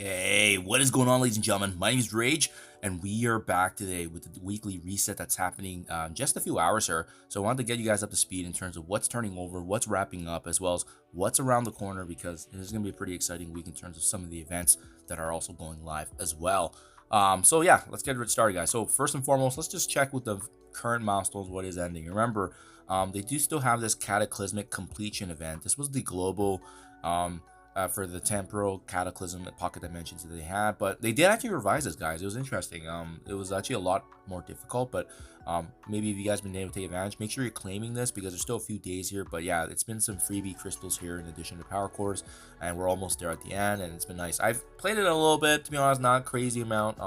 Hey, what is going on, ladies and gentlemen? My name is Rayge, and we are back today with the weekly reset that's happening just a few hours here. So I wanted to get you guys up to speed in terms of what's turning over, what's wrapping up, as well as what's around the corner, because this is going to be a pretty exciting week in terms of some of the events that are also going live as well. So yeah, let's get it started, guys. So first and foremost, let's just check with the current milestones what is ending. Remember, they do still have this cataclysmic completion event. This was the global for the temporal cataclysm pocket dimensions that they had, but they did actually revise this, guys. It was interesting. It was actually a lot more difficult, but maybe if you guys been able to take advantage, make sure you're claiming this because there's still a few days here. But yeah, it's been some freebie crystals here in addition to power cores, and we're almost there at the end, and it's been nice. I've played it a little bit, to be honest, not a crazy amount,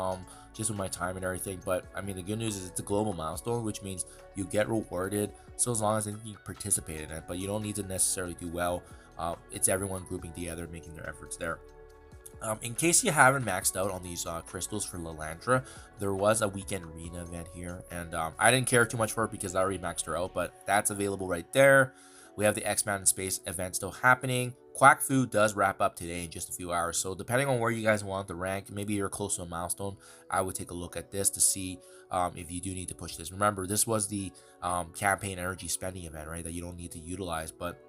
just with my time and everything. But I mean, the good news is it's a global milestone, which means you get rewarded so as long as you participate in it, but you don't need to necessarily do well. It's everyone grouping together, making their efforts there. In case you haven't maxed out on these crystals for Lalandra, there was a weekend arena event here, and I didn't care too much for it because I already maxed her out, but that's available right there. We have the X-Man in Space event still happening. Quack-fu does wrap up today in just a few hours, so depending on where you guys want the rank, maybe you're close to a milestone, I would take a look at this to see if you do need to push this. Remember, this was the campaign energy spending event, right, that you don't need to utilize, but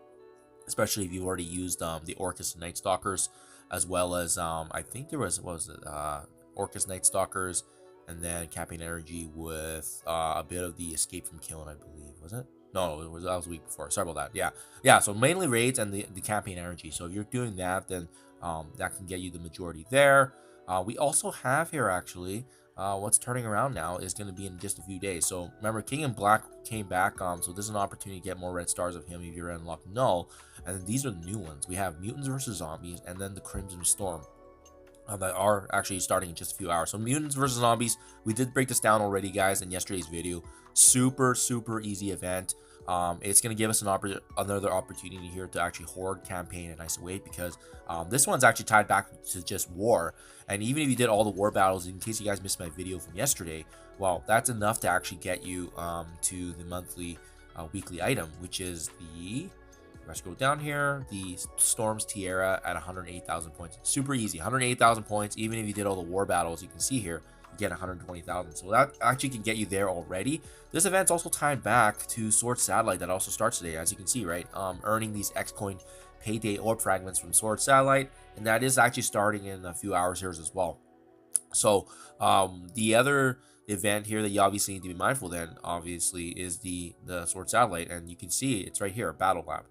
especially if you've already used the Orcus and Night Stalkers, as well as I think there was, what was it, Orcus Night Stalkers, and then camping energy with a bit of the Escape from Killing, I believe. Was it? No, that was a week before. Sorry about that. Yeah. So mainly raids and the campaign energy. So if you're doing that, then that can get you the majority there. We also have here actually. What's turning around now is going to be in just a few days. So remember, King in Black came back. So this is an opportunity to get more red stars of him if you're unlocked null. And then these are the new ones. We have Mutants versus Zombies, and then the Crimson Storm. That are actually starting in just a few hours. So Mutants versus Zombies, we did break this down already, guys, in yesterday's video. Super easy event. It's going to give us another opportunity here to actually horde campaign and isolate, because this one's actually tied back to just war. And even if you did all the war battles, in case you guys missed my video from yesterday, well, that's enough to actually get you to the monthly weekly item, which is the, let's go down here, the Storm's Tiara at 108,000 points. Super easy, 108,000 points. Even if you did all the war battles, you can see here, you get 120,000. So that actually can get you there already. This event's also tied back to Sword Satellite that also starts today, as you can see, right? Earning these X-Coin Payday Orb Fragments from Sword Satellite, and that is actually starting in a few hours here as well. So the other event here that you obviously need to be mindful then, obviously, is the Sword Satellite, and you can see it's right here, Battle Lab.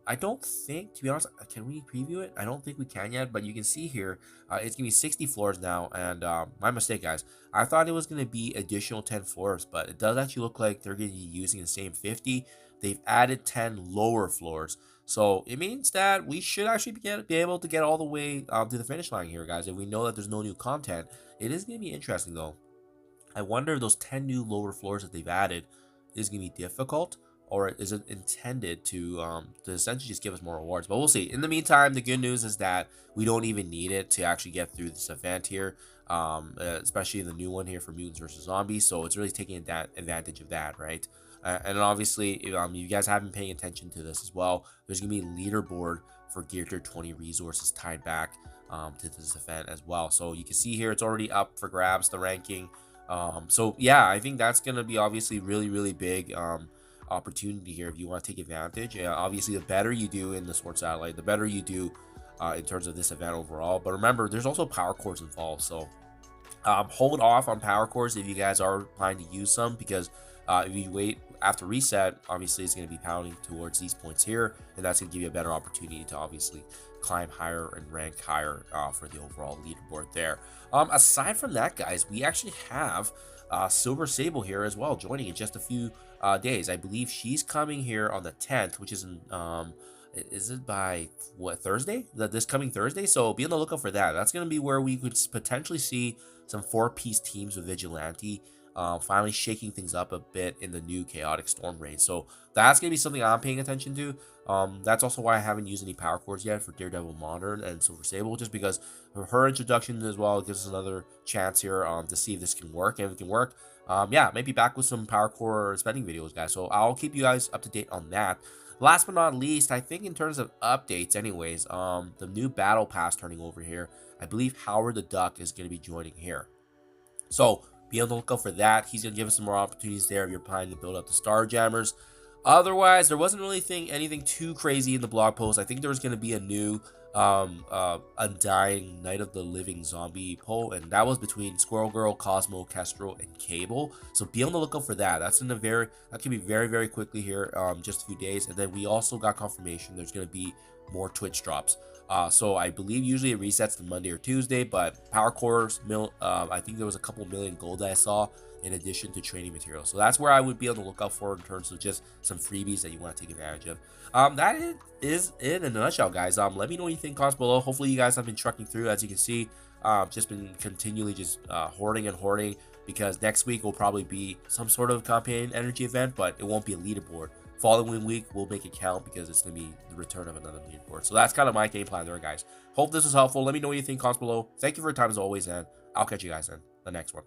I don't think, to be honest, can we preview it? I don't think we can yet, but you can see here, it's gonna be 60 floors now, and my mistake, guys. I thought it was gonna be additional 10 floors, but it does actually look like they're gonna be using the same 50. They've added 10 lower floors, so it means that we should actually be able to get all the way to the finish line here, guys. If we know that there's no new content, it is gonna be interesting though. I wonder if those 10 new lower floors that they've added is gonna be difficult, or is it intended to essentially just give us more rewards? But we'll see. In the meantime, the good news is that we don't even need it to actually get through this event here, especially the new one here for Mutants versus Zombies. So it's really taking advantage of that, right? And obviously, if you guys have been paying attention to this as well, there's going to be a leaderboard for Gear Tier 20 resources tied back to this event as well. So you can see here, it's already up for grabs, the ranking. So yeah, I think that's going to be obviously really big opportunity here if you want to take advantage. Obviously, the better you do in the Sword Satellite, the better you do in terms of this event overall. But remember, there's also power cores involved, so hold off on power cores if you guys are planning to use some, because if you wait after reset, obviously it's going to be pounding towards these points here, and that's going to give you a better opportunity to obviously climb higher and rank higher for the overall leaderboard there. Aside from that, guys, we actually have Silver Sable here as well, joining in just a few days. I believe she's coming here on the 10th, which is in is it by what, Thursday? This coming Thursday? So be on the lookout for that. That's going to be where we could potentially see some 4-piece teams with Vigilante finally shaking things up a bit in the new Chaotic Storm raid. So that's going to be something I'm paying attention to. That's also why I haven't used any power cores yet for Daredevil Modern and Silver Sable, just because her introduction as well gives us another chance here to see if this can work. And if it can work, yeah, maybe back with some power core spending videos, guys. So I'll keep you guys up to date on that. Last but not least, I think in terms of updates, anyways, the new battle pass turning over here. I believe Howard the Duck is going to be joining here. So be on the lookout for that. He's gonna give us some more opportunities there if you're planning to build up the Star Jammers. Otherwise, there wasn't really anything too crazy in the blog post. I think there was gonna be a new Undying Night of the Living Zombie poll, and that was between Squirrel Girl, Cosmo, Kestrel, and Cable. So be on the lookout for that. That can be very quickly here, just a few days. And then we also got confirmation there's gonna be more Twitch drops. So I believe usually it resets to Monday or Tuesday, but Power Cores, I think there was a couple million gold that I saw in addition to training materials. So that's where I would be on the lookout for in terms of just some freebies that you want to take advantage of. That is it in a nutshell, guys. Let me know what you think, comments below. Hopefully you guys have been trucking through, as you can see. Just been continually just hoarding and hoarding, because next week will probably be some sort of campaign energy event, but it won't be a leaderboard. Following week, we'll make it count because it's going to be the return of another leaderboard. So that's kind of my game plan there, guys. Hope this was helpful. Let me know what you think, comments below. Thank you for your time as always, and I'll catch you guys in the next one.